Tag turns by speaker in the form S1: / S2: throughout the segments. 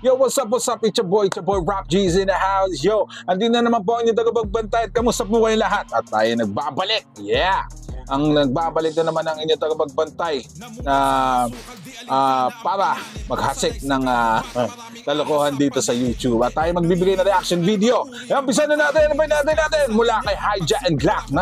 S1: Yo, what's up, It's your boy, Rap G's in the house. Yo, andin na naman po ang inyong tagapagbantay at kamusta po kayong lahat? At tayo nagbabalik. Yeah! Ang nagbabalik na naman ang inyong tagapagbantay na para maghasik ng kalokohan dito sa YouTube. At tayo magbibigay ng reaction video. Umpisa na natin, mula kay Hijack and Glock9.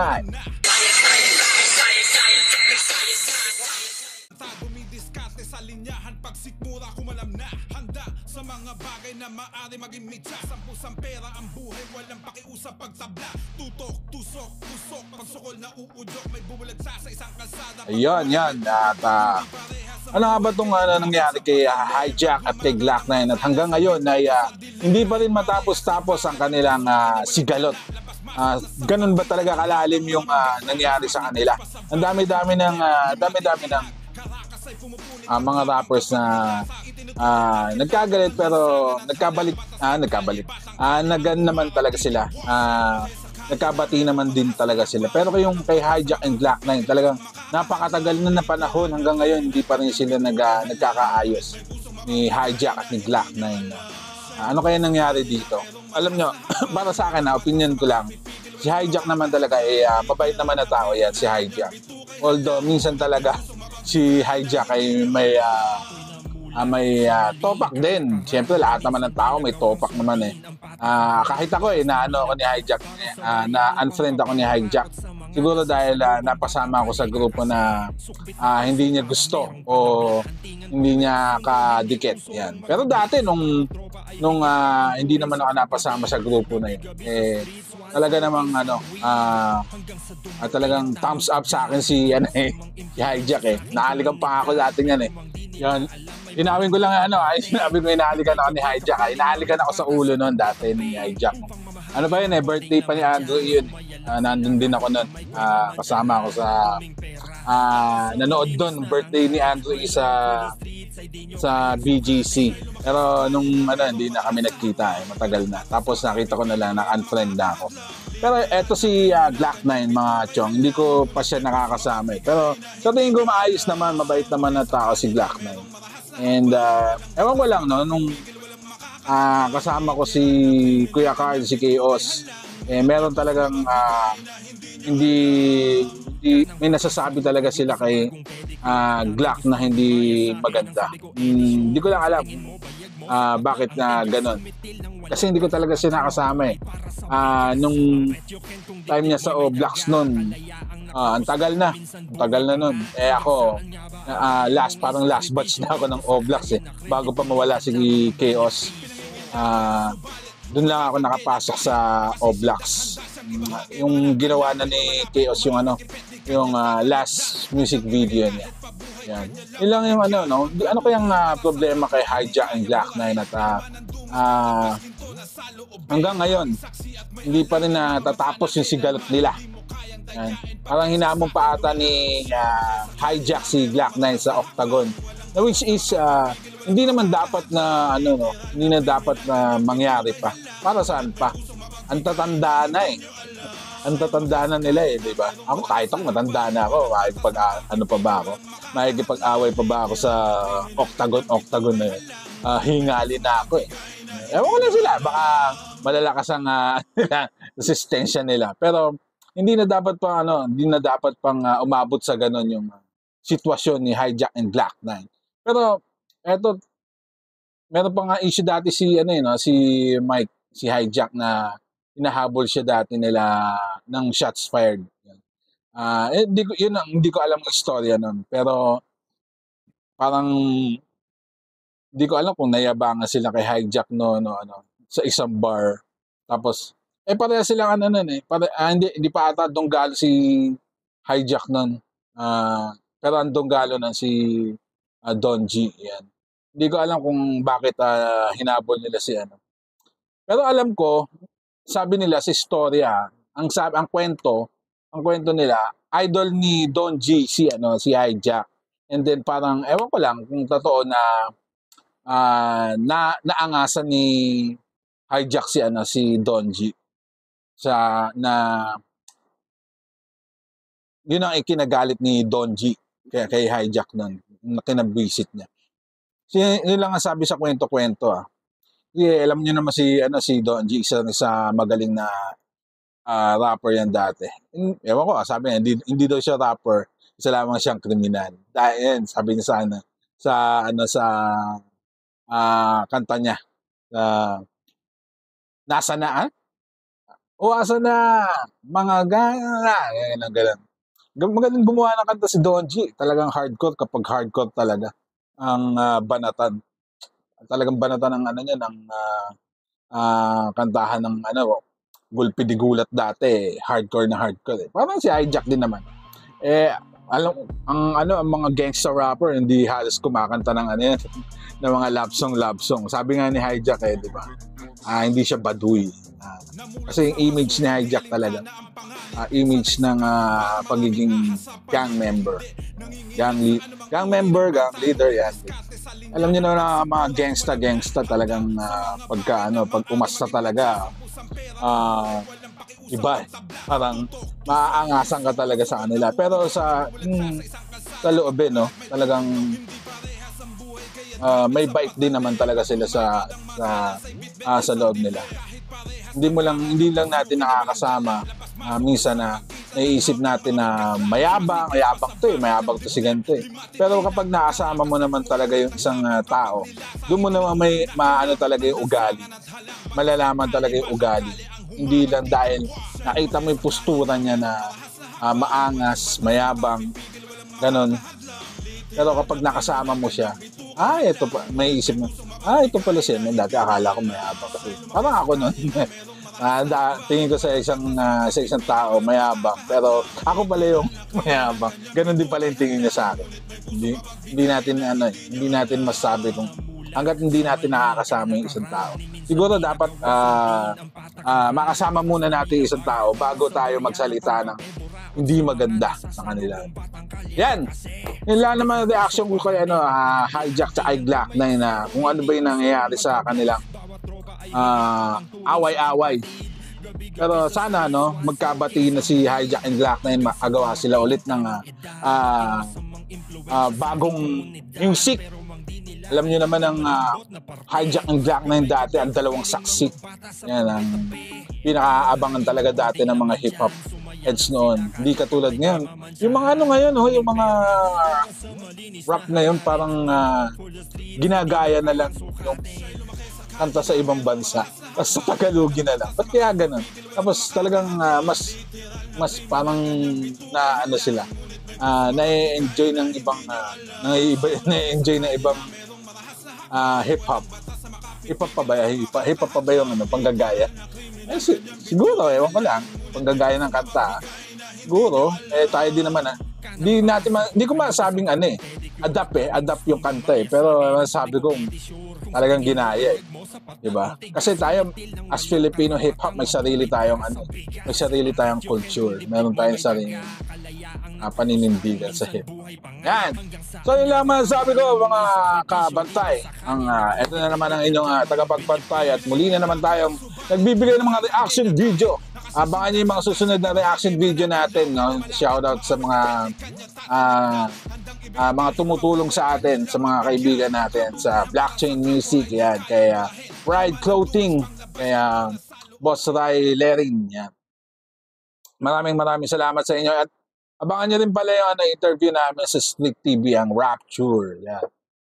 S2: Sa linyahan pagsikmura kumalam na handa sa mga bagay na maaari maging mitya. Sampusang pera ang buhay, walang pakiusap pagtabla. Tutok, tusok, pusok, pagsukol na uudok. May bumulag sa isang kalsada.
S1: Ayun, yan. At ano nga ba itong nangyari kay Hijack at kay Glock9? At hanggang ngayon ay hindi pa rin matapos-tapos ang kanilang sigalot. Ganun ba talaga kalalim yung nangyari sa kanila? Ang dami-dami ng mga rappers na nagkagalit pero nagkabalik naman talaga sila, nagkabati naman din talaga sila. Pero yung kay Hijack and Glock9 talagang napakatagal na panahon hanggang ngayon hindi pa rin sila nagkakaayos ni Hijack at ni Glock9. Ano kaya nangyari dito? Alam nyo, para sa akin opinion ko lang, si Hijack naman talaga mabait naman na tao yan, si Hijack. Although minsan talaga si Hijack ay may topak din. Siyempre lahat naman ng tao may topak naman eh. Kahit ako naano ako ni Hijack, na-unfriend ako ni Hijack. Siguro dahil napasama ako sa grupo na hindi niya gusto o hindi niya kadikit. Yan. Pero dati nung hindi naman ako napasama sa grupo na yun, talaga namang talagang thumbs up sa akin si Hijack eh. Nahalikan pa ako dati niyan eh. Yan. Inawin ko lang sinabi ko inahalikan ako ni Hijack. Inahalikan ako sa ulo noon dati ni Hijack. Ano ba yun birthday pa ni Andrew yun. Nandun din ako noon. Kasama ako sa nanood doon birthday ni Andrew sa BGC. Pero nung hindi na kami nagkita matagal na. Tapos nakita ko na lang na unfriend na ako. Pero eto si Glock9 mga chong, hindi ko pa siya nakakasama Pero sa tingin ko maayos naman, mabait naman na tao si Glock9. And ewan ko lang nung kasama ko si Kuya Carl, si Chaos, meron talagang hindi may nasasabi talaga sila kay Glock na hindi maganda. Hindi ko lang alam bakit na ganon. Kasi hindi ko talaga siya nakasama nung time niya sa O-Blocks nun. Ang tagal na nun. Ako, parang last batch na ako ng O-Blocks bago pa mawala si Chaos. Doon lang ako nakapasok sa O-Blocks. Yung ginawa na ni Chaos yung last music video niya. Yan. Yun lang yung ano kayang problema kay Hijack and Glock9 at hanggang ngayon hindi pa rin natatapos yung sigalot nila. Yan. Parang hinamon pa ata ni Hijack si Glock9 sa Octagon. Which is hindi naman dapat na hindi na dapat na mangyari pa. Para saan pa? Ang tatanda na Ang tatanda na nila di ba? Ako kahit ako matanda na ako, makikipag-away pa ba ako sa Octagon na yun. Hingali na ako Ewan ko lang sila, baka malalakas ang resistensya nila. Pero hindi na dapat pang umabot sa ganon yung sitwasyon ni Hijack and Glock9. Pero eto, meron pa nga issue dati si Mike, si Hijack na hinahabol siya dati nila ng shots fired. Hindi ko alam ang istorya nun. Pero parang hindi ko alam kung nayabangan sila kay Hijack sa isang bar. Tapos pareha silang hindi pa ata donggalo si Hijack nun. Pero ang donggalo nun si Don G. Yan. Hindi ko alam kung bakit hinabol nila si Pero alam ko, sabi nila sa istorya, ang kwento nila, idol ni Don G si Hijack. And then parang ewan ko lang kung totoo na naangasan ni Hijack si Don G yun ang ikinagalit ni Don G kay Hijack nun, kinabwisit niya. Yun lang ang sabi sa kwento-kwento Yeah, alam niyo naman si Don G, isa rin sa magaling na rapper yan dati. Ewan ko, sabi niya, hindi daw siya rapper, isa lamang siyang kriminal. Dahil yan, sabi niya sa kanta niya, nasa na, o asa na, mga gana, yan ang ganun. Magaling gumawa ng kanta si Don G, talagang hardcore kapag hardcore talaga ang banatan. Talagang banatan ng ano niya, ng kantahan ng Gulpi di Gulat dati, hardcore na hardcore. Parang si Hijack din naman. Ang mga gangster rapper hindi halos kumakanta ng yan, ng mga love song. Sabi nga ni Hijack di ba? Hindi siya baduy. Kasi yung image ni Hijack talaga, image ng pagiging gang member. Gang leader yan. Alam niyo na mga gangsta talagang pag umasta talaga, iba parang maaangasan ka talaga sa kanila. Pero sa loob no, talagang may bite din naman talaga sila sa loob nila. Hindi lang natin nakakasama minsan na naiisip natin na mayabang to si ganito Pero kapag nakasama mo naman talaga yung isang tao, doon mo naman may maano talaga yung ugali. Malalaman talaga yung ugali. Hindi lang dahil nakita mo yung postura niya na maangas, mayabang, ganon. Pero kapag nakasama mo siya, ito pa, may isip mo, ito pala siya. Dati akala ko mayabang. Parang ako nun. Tingin ko sa isang tao mayabang, pero ako pala yung mayabang. Ganon din pala yung tingin niya sa akin. Hindi natin masabi kung hangga't hindi natin nakakasama yung isang tao. Siguro dapat makasama muna natin yung isang tao bago tayo magsalita ng hindi maganda sa kanila. Yan lang naman ang reaction ko kay Hijack at Glock 9 na kung ano ba yung nangyayari sa kanilang away-away. Pero sana magkabati na si Hijack and Glock 9, makagawa sila ulit ng bagong music. Alam niyo naman ang Hijack and Glock 9 dati, ang dalawang saksi. Yan ang pinakaabangan talaga dati ng mga hip-hop heads noon. Hindi katulad ngayon. Yung mga ngayon, yung mga rap ngayon, parang ginagaya na lang yung kanta sa ibang bansa. Tapos sa Tagalogin na lang. Ba't kaya ganun? Tapos talagang mas parang sila. Na-enjoy ng ibang na-enjoy ng ibang hip-hop. Hip-hop pa ba? Hip-hop pa ba yung panggagaya? Siguro, ewan ko lang. Panggagaya ng kanta. Siguro, tayo din naman hindi ko masabing adapt yung kanta pero sabi ko talagang ginaya diba? Kasi tayo as Filipino hip-hop may sarili tayong culture. Meron tayong sarili paninindigan sa hip-hop. Yan. So yun lang masasabi ko mga kabantay. Ito na naman ang inyong tagapagbantay at muli na naman tayong nagbibigay ng mga reaction video. Abangan niyo yung mga susunod na reaction video natin, Shoutout sa mga tumutulong sa atin, sa mga kaibigan natin sa Blockchain Music, yan, kaya Pride Clothing, kaya Boss Ray Lerin, yan. Maraming salamat sa inyo at abangan niyo rin pala yung interview namin sa Sneak TV, ang Rapture, yan.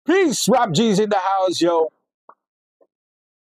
S1: Peace! Rap G's in the house, yo!